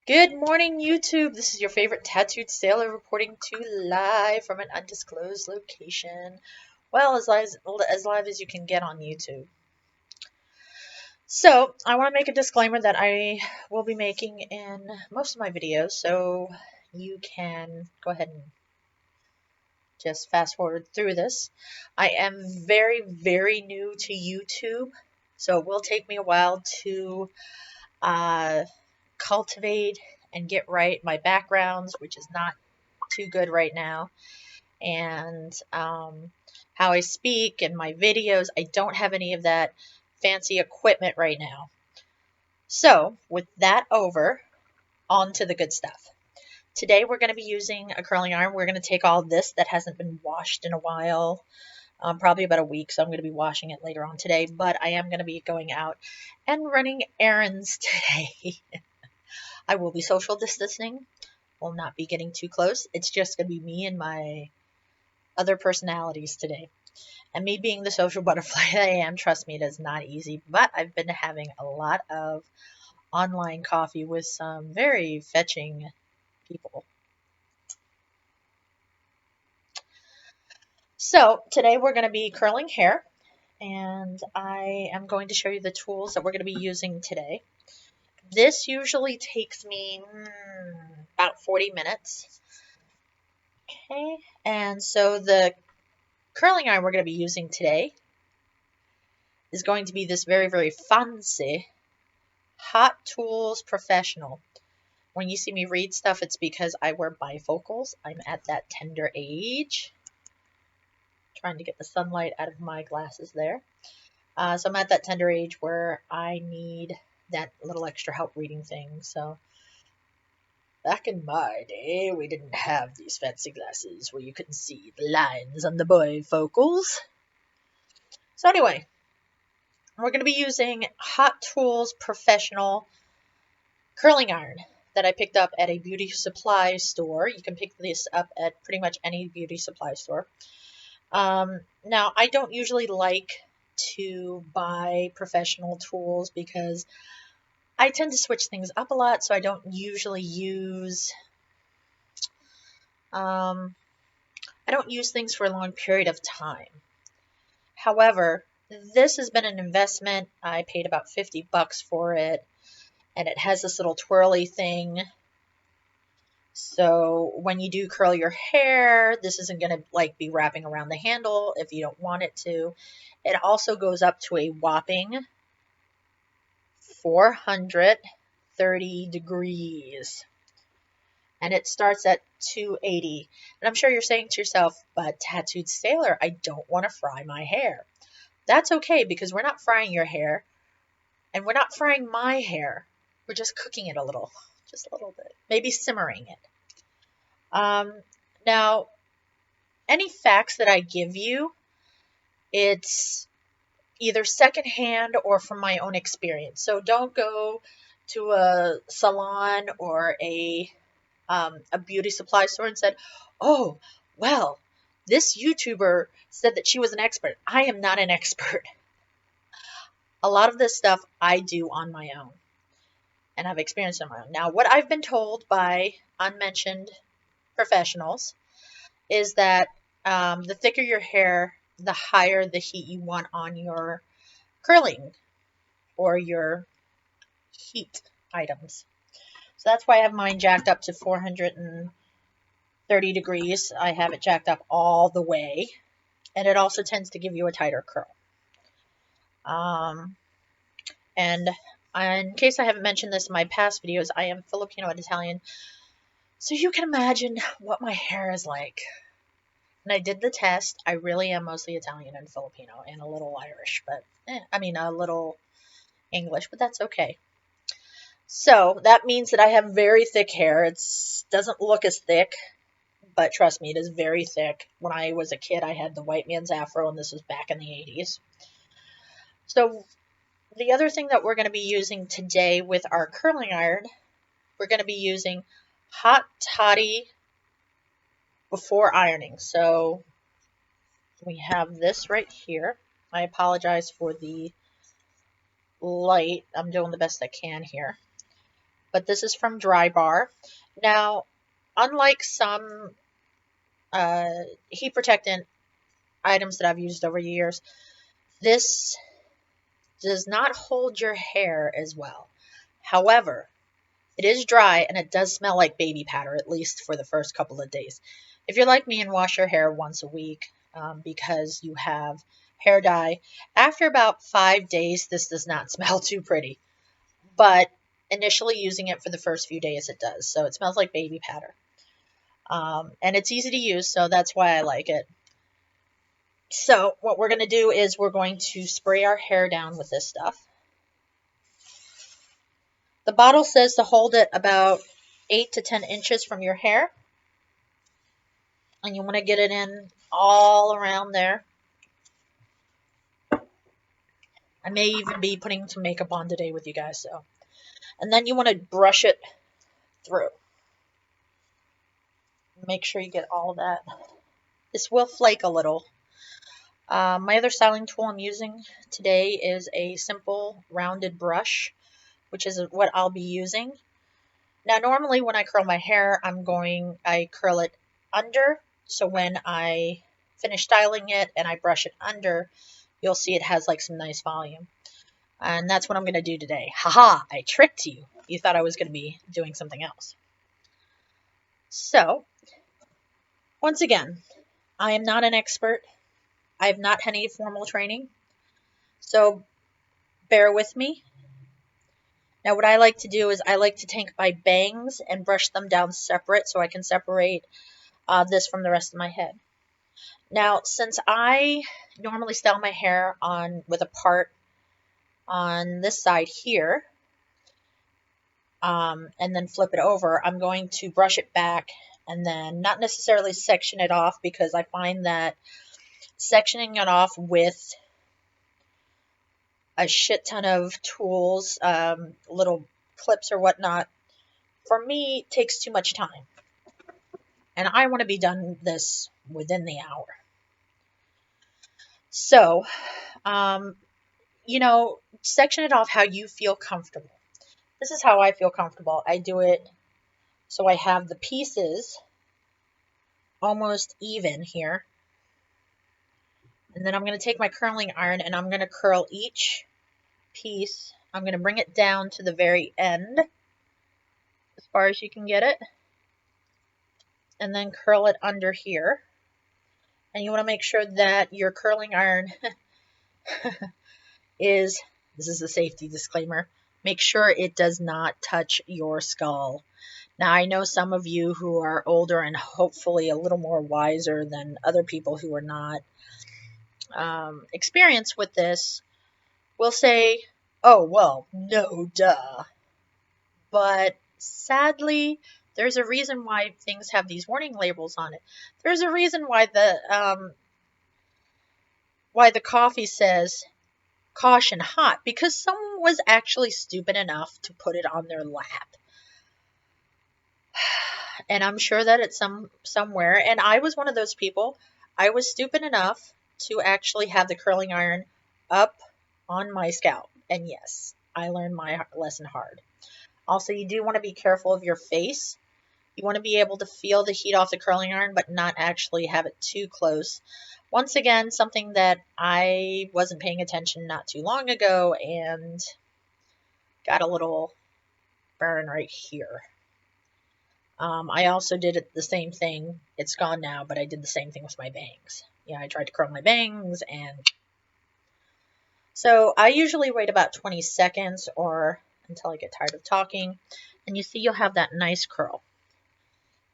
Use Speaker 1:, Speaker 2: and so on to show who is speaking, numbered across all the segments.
Speaker 1: Good morning, YouTube. This is your favorite tattooed sailor reporting to you live from an undisclosed location. Well, as live as you can get on YouTube. So, I want to make a disclaimer that I will be making in most of my videos, so you can go ahead and just fast forward through this. I am very, very new to YouTube, so it will take me a while to cultivate and get right my backgrounds, which is not too good right now, and how I speak and my videos. I don't have any of that fancy equipment right now. So, with that over, on to the good stuff. Today we're going to be using a curling iron. We're going to take all this that hasn't been washed in a while, probably about a week, so I'm going to be washing it later on today, but I am going to be going out and running errands today. I will be social distancing, will not be getting too close. It's just going to be me and my other personalities today. And me being the social butterfly that I am, trust me, it is not easy, but I've been having a lot of online coffee with some very fetching people. So today we're going to be curling hair, and I am going to show you the tools that we're going to be using today. This usually takes me about 40 minutes. Okay, and so the curling iron we're going to be using today is going to be this very, very fancy Hot Tools Professional. When you see me read stuff, it's because I wear bifocals. I'm at that tender age. Trying to get the sunlight out of my glasses there. So I'm at that tender age where I need that little extra help reading things. So back in my day, we didn't have these fancy glasses where you couldn't see the lines on the bifocals. So anyway, we're going to be using Hot Tools Professional curling iron that I picked up at a beauty supply store. You can pick this up at pretty much any beauty supply store. Now, I don't usually like to buy professional tools because I tend to switch things up a lot, so I don't usually use things for a long period of time. However, this has been an investment. I paid about $50 for it, and it has this little twirly thing. So when you do curl your hair, this isn't going to be wrapping around the handle if you don't want it to. It also goes up to a whopping 430 degrees. And it starts at 280. And I'm sure you're saying to yourself, but Tattooed Sailor, I don't want to fry my hair. That's okay, because we're not frying your hair, and we're not frying my hair. We're just cooking it a little, just a little bit, maybe simmering it. Now, any facts that I give you, it's either secondhand or from my own experience. So don't go to a salon or a beauty supply store and said, oh, well, this YouTuber said that she was an expert. I am not an expert. A lot of this stuff I do on my own, and I've experienced on my own. Now, what I've been told by unmentioned professionals is that the thicker your hair, the higher the heat you want on your curling or your heat items. So that's why I have mine jacked up to 430 degrees. I have it jacked up all the way, and it also tends to give you a tighter curl. And in case I haven't mentioned this in my past videos, I am Filipino and Italian, so you can imagine what my hair is like. And I did the test. I really am mostly Italian and Filipino and a little Irish, but a little English, but that's okay. So that means that I have very thick hair. It doesn't look as thick, but trust me, it is very thick. When I was a kid, I had the white man's afro, and this was back in the 80s. So the other thing that we're going to be using today with our curling iron, we're going to be using Hot Toddy before ironing. So we have this right here. I apologize for the light. I'm doing the best I can here. but this is from Drybar. Now, unlike some heat protectant items that I've used over the years, this does not hold your hair as well. However, it is dry and it does smell like baby powder, at least for the first couple of days. If you're like me and wash your hair once a week because you have hair dye, after about 5 days, this does not smell too pretty. But initially using it for the first few days, it does. So it smells like baby powder. And it's easy to use, so that's why I like it. So what we're going to do is we're going to spray our hair down with this stuff. The bottle says to hold it about 8 to 10 inches from your hair. And you want to get it in all around there. I may even be putting some makeup on today with you guys, so. And then you want to brush it through. Make sure you get all of that. This will flake a little. My other styling tool I'm using today is a simple rounded brush, which is what I'll be using. Now, normally when I curl my hair, I curl it under. So when I finish styling it and I brush it under, you'll see it has like some nice volume. And that's what I'm going to do today. Haha, I tricked you. You thought I was going to be doing something else. So, once again, I am not an expert. I have not had any formal training. So, bear with me. Now, what I like to do is I like to take my bangs and brush them down separate so I can separate this from the rest of my head. Now, since I normally style my hair with a part on this side here, and then flip it over, I'm going to brush it back and then not necessarily section it off, because I find that sectioning it off with a shit ton of tools, little clips or whatnot, for me takes too much time. And I want to be done this within the hour. So, section it off how you feel comfortable. This is how I feel comfortable. I do it so I have the pieces almost even here. And then I'm going to take my curling iron and I'm going to curl each piece. I'm going to bring it down to the very end, as far as you can get it. And then curl it under here. And you want to make sure that your curling iron this is a safety disclaimer, make sure it does not touch your skull. Now, I know some of you who are older and hopefully a little more wiser than other people who are not experienced with this will say, oh, well, no, duh. But sadly, there's a reason why things have these warning labels on it. There's a reason why the coffee says caution hot, because someone was actually stupid enough to put it on their lap. And I'm sure that it's somewhere, and I was one of those people. I was stupid enough to actually have the curling iron up on my scalp. And yes, I learned my lesson hard. Also, you do want to be careful of your face. You want to be able to feel the heat off the curling iron, but not actually have it too close. Once again, something that I wasn't paying attention not too long ago and got a little burn right here. I also did the same thing. It's gone now, but I did the same thing with my bangs. Yeah, I tried to curl my bangs, and so I usually wait about 20 seconds or until I get tired of talking, and you see you'll have that nice curl.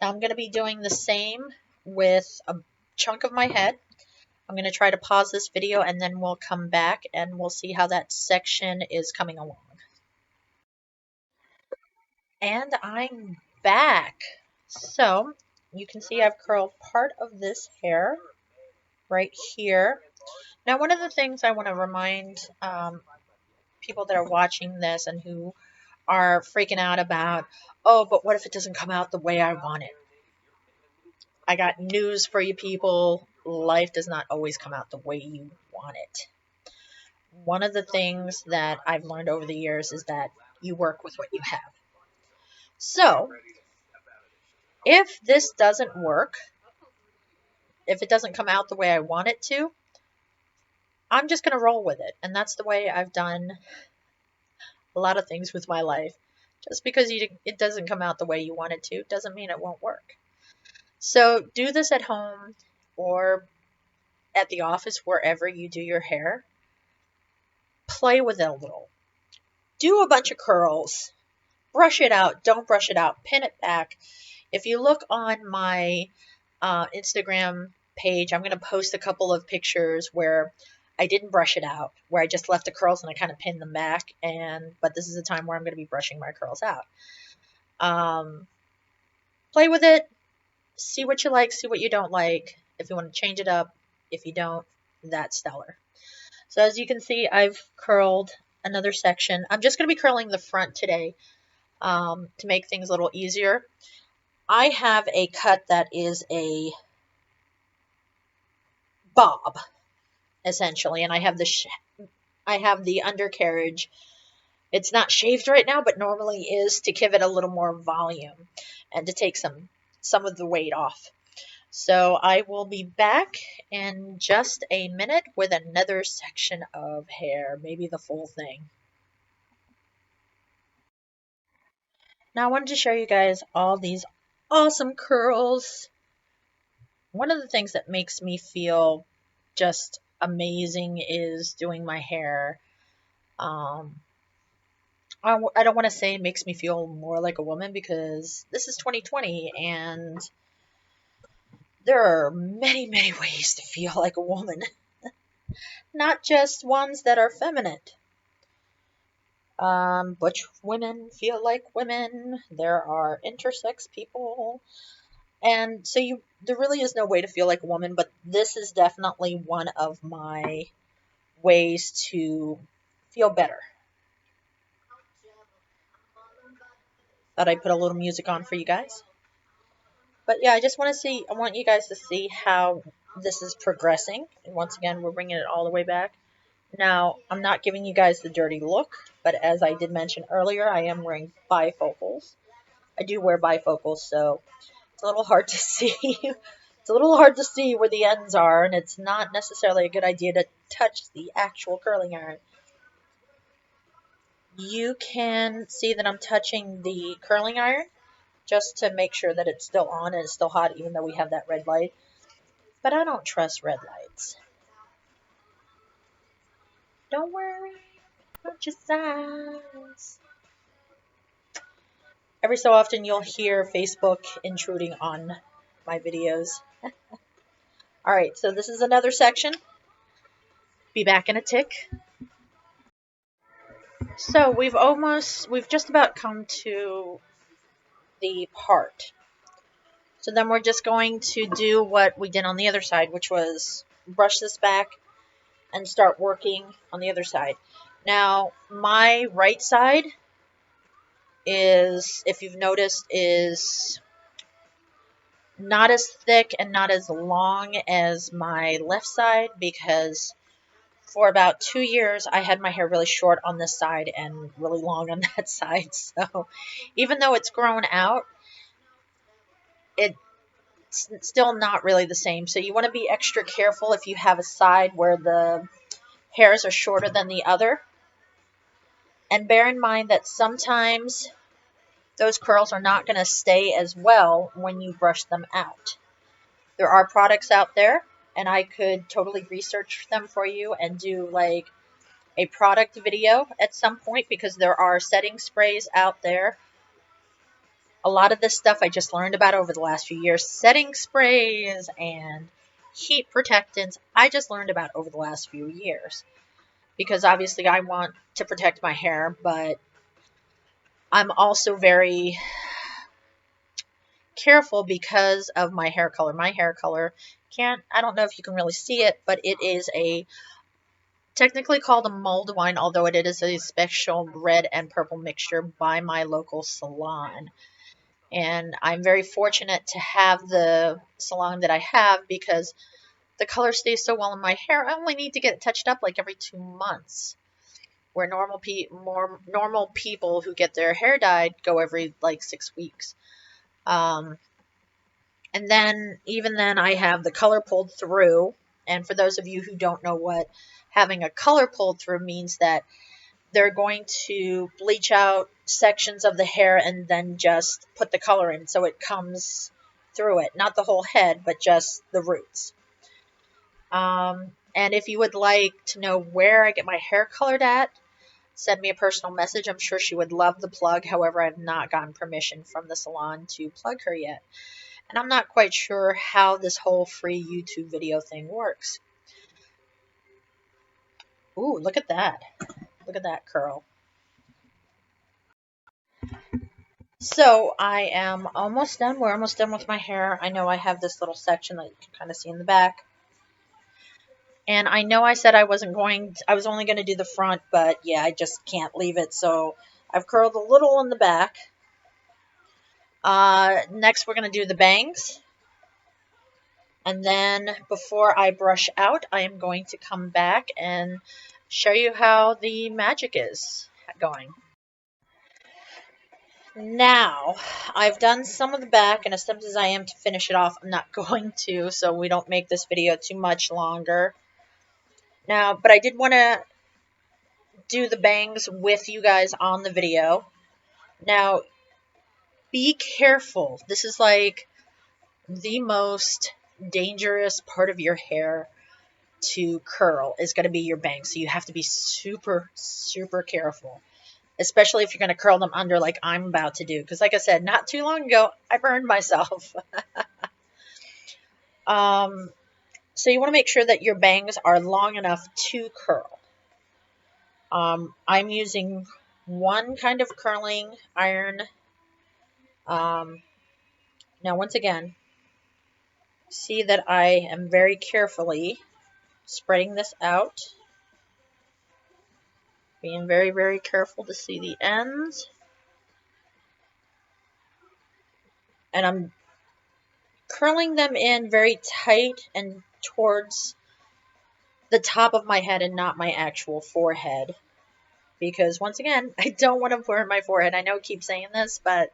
Speaker 1: Now I'm going to be doing the same with a chunk of my head. I'm going to try to pause this video and then we'll come back and we'll see how that section is coming along. And I'm back. So you can see I've curled part of this hair right here. Now, one of the things I want to remind people that are watching this and who are freaking out about, oh, but what if it doesn't come out the way I want it? I got news for you people. Life does not always come out the way you want it. One of the things that I've learned over the years is that you work with what you have. So, if this doesn't work, if it doesn't come out the way I want it to, I'm just going to roll with it. And that's the way I've done a lot of things with my life. Just because it doesn't come out the way you want it to doesn't mean it won't work. So do this at home or at the office, wherever you do your hair. Play with it a little. Do a bunch of curls. Brush it out. Don't brush it out. Pin it back. If you look on my Instagram page, I'm going to post a couple of pictures where I didn't brush it out, where I just left the curls and I kind of pinned them back. But this is a time where I'm going to be brushing my curls out. Play with it. See what you like, see what you don't like. If you want to change it up, if you don't, that's stellar. So as you can see, I've curled another section. I'm just going to be curling the front today to make things a little easier. I have a cut that is a bob, essentially, and I have the undercarriage. It's not shaved right now, but normally is to give it a little more volume and to take some of the weight off. So I will be back in just a minute with another section of hair, maybe the full thing. Now I wanted to show you guys all these awesome curls. One of the things that makes me feel just amazing is doing my hair. I don't want to say it makes me feel more like a woman because this is 2020 and there are many, many ways to feel like a woman. Not just ones that are feminine. Butch women feel like women. There are intersex people. And so there really is no way to feel like a woman, but this is definitely one of my ways to feel better. Thought I'd put a little music on for you guys. But yeah, I want you guys to see how this is progressing. And once again, we're bringing it all the way back. Now, I'm not giving you guys the dirty look, but as I did mention earlier, I am wearing bifocals. I do wear bifocals, so it's a little hard to see. It's a little hard to see where the ends are, and it's not necessarily a good idea to touch the actual curling iron. You can see that I'm touching the curling iron just to make sure that it's still on and it's still hot, even though we have that red light. But I don't trust red lights. Don't worry about your size. Every so often you'll hear Facebook intruding on my videos. Alright, so this is another section. Be back in a tick. So we've just about come to the part. So then we're just going to do what we did on the other side, which was brush this back and start working on the other side. Now, my right side is, if you've noticed, is not as thick and not as long as my left side because for about 2 years I had my hair really short on this side and really long on that side. So even though it's grown out, it's still not really the same. So you want to be extra careful if you have a side where the hairs are shorter than the other. And bear in mind that sometimes those curls are not going to stay as well when you brush them out. There are products out there, and I could totally research them for you and do like a product video at some point because there are setting sprays out there. A lot of this stuff I just learned about over the last few years. Setting sprays and heat protectants I just learned about over the last few years. Because obviously I want to protect my hair, but I'm also very careful because of my hair color. My hair color I don't know if you can really see it, but it is technically called a mulled wine, although it is a special red and purple mixture by my local salon. And I'm very fortunate to have the salon that I have because the color stays so well in my hair. I only need to get it touched up like every 2 months. where more normal people who get their hair dyed go every like 6 weeks. And then even then I have the color pulled through. And for those of you who don't know what having a color pulled through means, that they're going to bleach out sections of the hair and then just put the color in so it comes through it. Not the whole head, but just the roots. And if you would like to know where I get my hair colored at, send me a personal message. I'm sure she would love the plug. However, I've not gotten permission from the salon to plug her yet. And I'm not quite sure how this whole free YouTube video thing works. Ooh, look at that. Look at that curl. So I am almost done. We're almost done with my hair. I know I have this little section that you can kind of see in the back. And I know I said I was only going to do the front, but yeah, I just can't leave it. So I've curled a little in the back. Next, we're going to do the bangs. And then before I brush out, I am going to come back and show you how the magic is going. Now, I've done some of the back, and as tempted as I am to finish it off, I'm not going to, so we don't make this video too much longer. Now, but I did want to do the bangs with you guys on the video. Now, be careful. This is like the most dangerous part of your hair to curl is going to be your bangs. So you have to be super, super careful, especially if you're going to curl them under like I'm about to do. Because like I said, not too long ago, I burned myself. So you want to make sure that your bangs are long enough to curl. I'm using one kind of curling iron. Now, once again, see that I am very carefully spreading this out. Being very, very careful to see the ends. And I'm curling them in very tight and towards the top of my head and not my actual forehead. Because, once again, I don't want to burn my forehead. I know I keep saying this, but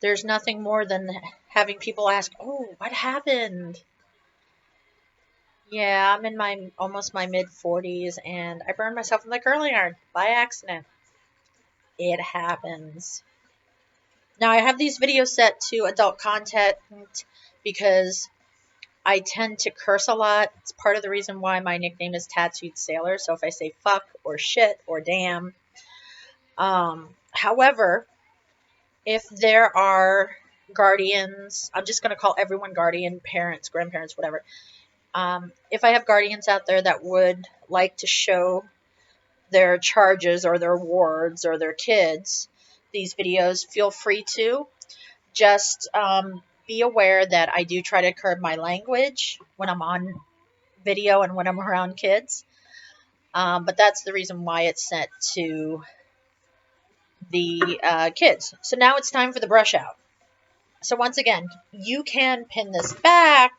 Speaker 1: there's nothing more than having people ask, oh, what happened? Yeah, I'm in almost my mid-40s, and I burned myself in the curling iron by accident. It happens. Now, I have these videos set to adult content because I tend to curse a lot. It's part of the reason why my nickname is Tattooed Sailor. So if I say fuck or shit or damn. However, if there are guardians, I'm just going to call everyone guardian, parents, grandparents, whatever. If I have guardians out there that would like to show their charges or their wards or their kids these videos, feel free to. Just be aware that I do try to curb my language when I'm on video and when I'm around kids. But that's the reason why it's set to the kids. So now it's time for the brush out. So once again, you can pin this back.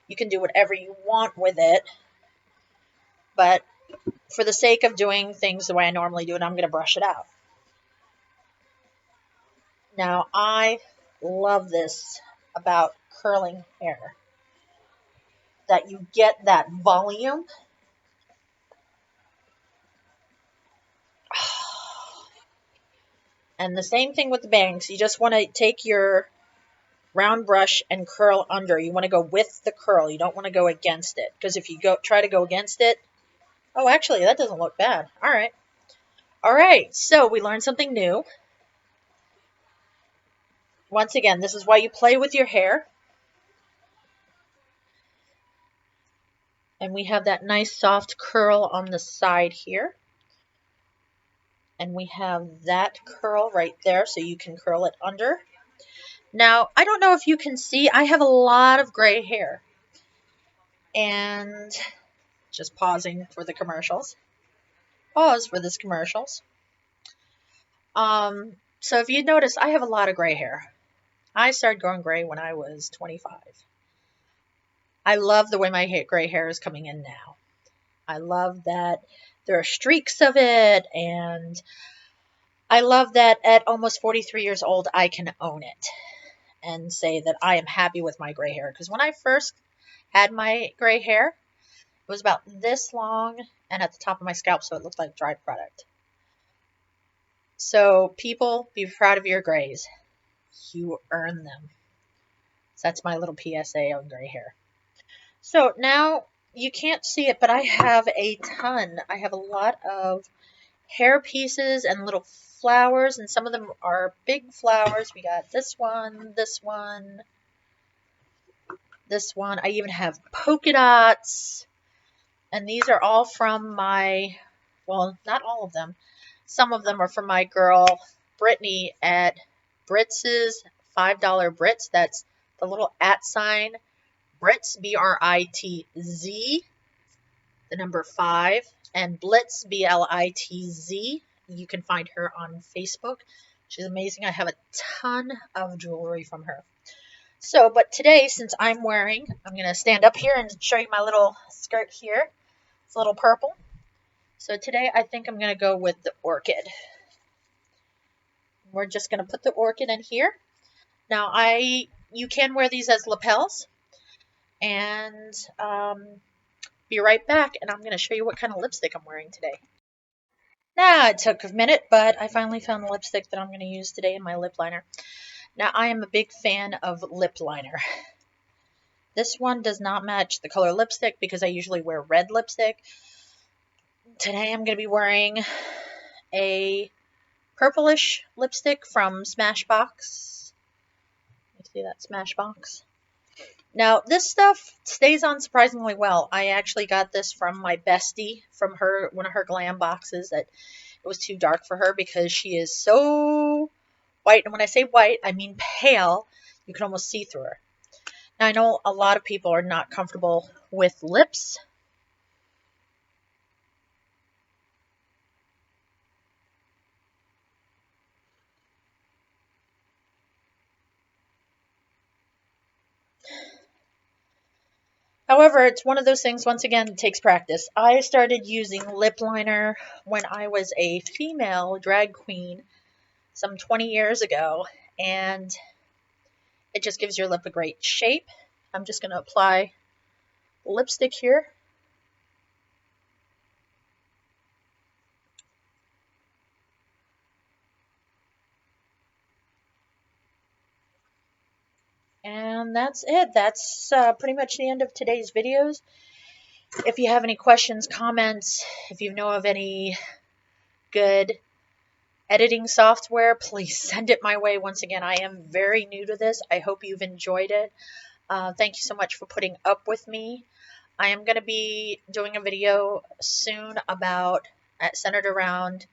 Speaker 1: You can do whatever you want with it. But for the sake of doing things the way I normally do it, I'm going to brush it out. Now, I love this about curling hair, that you get that volume. And the same thing with the bangs. You just want to take your round brush and curl under. You want to go with the curl. You don't want to go against it. Because if you try to go against it, oh, actually, that doesn't look bad. All right. All right. So we learned something new. Once again, this is why you play with your hair. And we have that nice soft curl on the side here. And we have that curl right there, so you can curl it under. Now, I don't know if you can see, I have a lot of gray hair. And just pausing for the commercials. Pause for this commercials. So if you notice, I have a lot of gray hair. I started growing gray when I was 25. I love the way my gray hair is coming in now. I love that there are streaks of it, and I love that at almost 43 years old, I can own it and say that I am happy with my gray hair. Because when I first had my gray hair, it was about this long and at the top of my scalp, so it looked like dried product. So people, be proud of your grays. You earn them. So that's my little PSA on gray hair. So now you can't see it, but I have a ton. I have a lot of hair pieces and little flowers, and some of them are big flowers. We got this one, this one, this one. I even have polka dots, and these are all from my, well, not all of them. Some of them are from my girl Brittany at Britz's $5 Brits. That's the little @ sign Britz, BRITZ, the number 5, and Blitz, BLITZ. You can find her on Facebook. She's amazing. I have a ton of jewelry from her. So, but today, since I'm going to stand up here and show you my little skirt here. It's a little purple. So today, I think I'm going to go with the orchid. We're just going to put the orchid in here. Now, you can wear these as lapels. And be right back, and I'm going to show you what kind of lipstick I'm wearing today. Now, it took a minute, but I finally found the lipstick that I'm going to use today in my lip liner. Now, I am a big fan of lip liner. This one does not match the color lipstick because I usually wear red lipstick. Today, I'm going to be wearing a purplish lipstick from Smashbox. You see that Smashbox? Now, this stuff stays on surprisingly well. I actually got this from my bestie, from one of her glam boxes, that it was too dark for her because she is so white. And when I say white, I mean pale. You can almost see through her. Now, I know a lot of people are not comfortable with lips. However, it's one of those things, once again, it takes practice. I started using lip liner when I was a female drag queen some 20 years ago, and it just gives your lip a great shape. I'm just going to apply lipstick here. And that's it. That's pretty much the end of today's videos. If you have any questions, comments, if you know of any good editing software, please send it my way. Once again, I am very new to this. I hope you've enjoyed it. Thank you so much for putting up with me. I am going to be doing a video soon centered around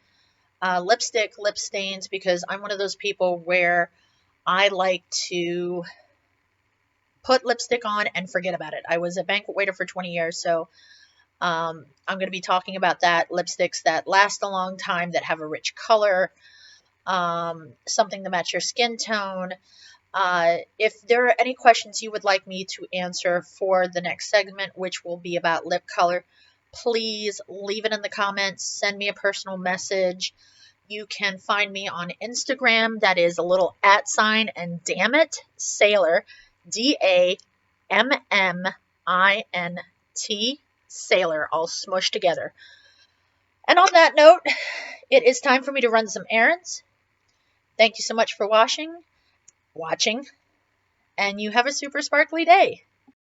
Speaker 1: lipstick, lip stains, because I'm one of those people where I like to put lipstick on and forget about it. I was a banquet waiter for 20 years, so I'm going to be talking about that. Lipsticks that last a long time, that have a rich color, something to match your skin tone. If there are any questions you would like me to answer for the next segment, which will be about lip color, please leave it in the comments. Send me a personal message. You can find me on Instagram. That is a little @ sign and Dammit Sailor, DAMMINT Sailor, all smushed together. And on that note, it is time for me to run some errands. Thank you so much for watching, and you have a super sparkly day.